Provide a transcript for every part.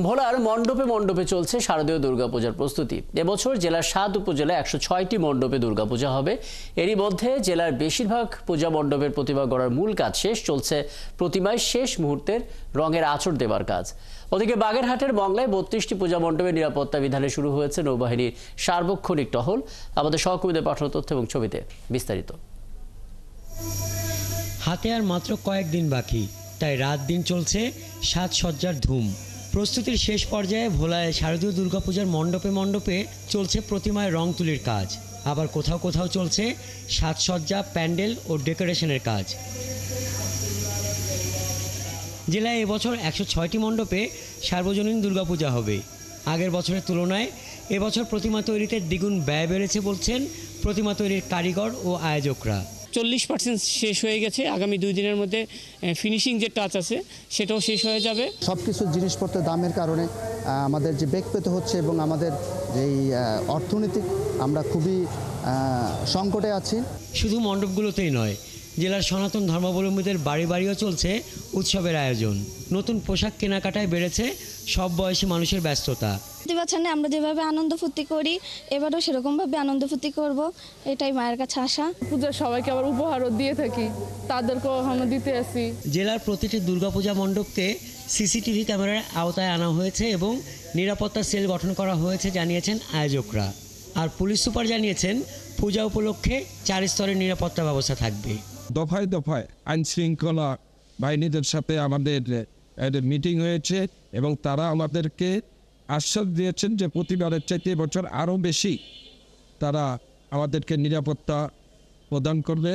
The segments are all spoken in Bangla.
ভোলার মণ্ডপে মণ্ডপে চলছে শারদীয় দুর্গাপূজার প্রস্তুতি। এবছর জেলার ৭ উপজেলায় ১০৬টি মণ্ডপে দুর্গাপূজা হবে। এরই মধ্যে জেলার বেশিরভাগ পূজা মণ্ডপের প্রতিমা গড়ার মূল কাজ শেষ। চলছে প্রতিমায় শেষ মুহূর্তের রঙের আঁচড় দেবার কাজ। ওদিকে বাগেরহাটের মংলায় ৩২টি পূজা মণ্ডপে নিরাপত্তা বিধানে শুরু হয়েছে নৌবাহিনীর সার্বক্ষণিক টহল। আমাদের সহকর্মীদের পাঠানো তথ্য এবং ছবিতে বিস্তারিত। হাতে আর মাত্র কয়েকদিন বাকি, তাই রাত দিন চলছে সাজসজ্জার ধুম। প্রস্তুতির শেষ পর্যায়ে ভোলায় শারদীয় দুর্গাপূজার মণ্ডপে মণ্ডপে চলছে প্রতিমায় রং তুলির কাজ। আবার কোথাও কোথাও চলছে সাজসজ্জা, প্যান্ডেল ও ডেকোরেশনের কাজ। জেলায় এবছর ১০৬টি মণ্ডপে সার্বজনীন দুর্গাপূজা হবে। আগের বছরের তুলনায় এবছর প্রতিমা তৈরিতে দ্বিগুণ ব্যয় বেড়েছে বলছেন প্রতিমা তৈরির কারিগর ও আয়োজকরা। 40% শেষ হয়ে গেছে। আগামী 2 দিনের মধ্যে ফিনিশিং যে টাচ আছে সেটাও শেষ হয়ে যাবে। সব কিছু জিনিসপত্রের দামের কারণে আমাদের যে বেগ পেতে হচ্ছে এবং আমাদের যেই অর্থনৈতিক আমরা খুবই সংকটে আছি। শুধু মণ্ডপগুলোতেই নয়, জেলার সনাতন ধর্মাবলম্বীদের বাড়ি বাড়িও চলছে উৎসবের আয়োজন। নতুন পোশাক কেনাকাটায় বেড়েছে সব বয়সী মানুষের ব্যস্ততা। প্রতি বছর আমরা যেভাবে আনন্দ ফুর্তি করি এবারও সেরকমভাবে আনন্দ ফুর্তি করব, এটাই মায়ের কাছে আশা। পূজার সবাইকে আবার উপহারও দিয়ে থাকি, তাদেরকেও এখনো দিতে আসি। জেলার প্রতিটি দুর্গাপূজা মণ্ডপকে সিসিটিভি ক্যামেরার আওতায় আনা হয়েছে এবং নিরাপত্তা সেল গঠন করা হয়েছে জানিয়েছেন আয়োজকরা। আর পুলিশ সুপার জানিয়েছেন পূজা উপলক্ষে 4 স্তরের নিরাপত্তা ব্যবস্থা থাকবে। দফায় দফায় আইন শৃঙ্খলা বাহিনীদের সাথে আমাদের মিটিং হয়েছে এবং তারা আমাদেরকে আশ্বাস দিয়েছেন যে প্রতিবারের চাইতে এবছর আরও বেশি তারা আমাদেরকে নিরাপত্তা প্রদান করবে।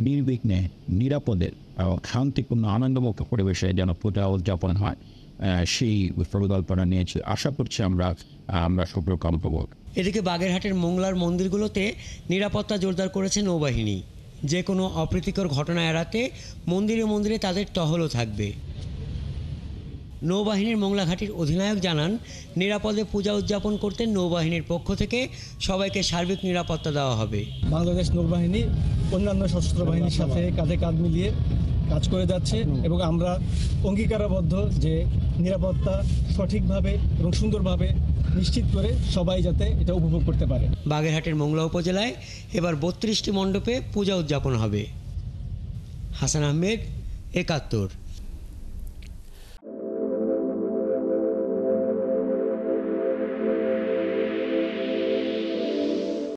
নির্বিঘ্নে নিরাপদে শান্তিপূর্ণ আনন্দমুখ পরিবেশে যেন পূজা উদযাপন হয় সেই পরিকল্পনা নিয়েছি। আশা করছি আমরা সফলকাম হব। এদিকে বাগেরহাটের মংলার মন্দিরগুলোতে নিরাপত্তা জোরদার করেছে নৌবাহিনী। যে কোনো অপ্রীতিকর ঘটনা এড়াতে মন্দিরে মন্দিরে তাদের টহলও থাকবে। নৌবাহিনীর মংলা ঘাটির অধিনায়ক জানান, নিরাপদে পূজা উদযাপন করতে নৌবাহিনীর পক্ষ থেকে সবাইকে সার্বিক নিরাপত্তা দেওয়া হবে। বাংলাদেশ নৌবাহিনী অন্যান্য সশস্ত্র বাহিনীর সাথে কাঁধে কাঁধ মিলিয়ে কাজ করে যাচ্ছে এবং আমরা অঙ্গীকারবদ্ধ যে নিরাপত্তা সঠিকভাবে এবং সুন্দরভাবে নিশ্চিত করে সবাই যাতে এটা উপভোগ করতে পারে। বাগেরহাটের মংলা উপজেলায় এবার 32টি মণ্ডপে পূজা উদযাপন হবে। হাসান আহমেদ, ৭১।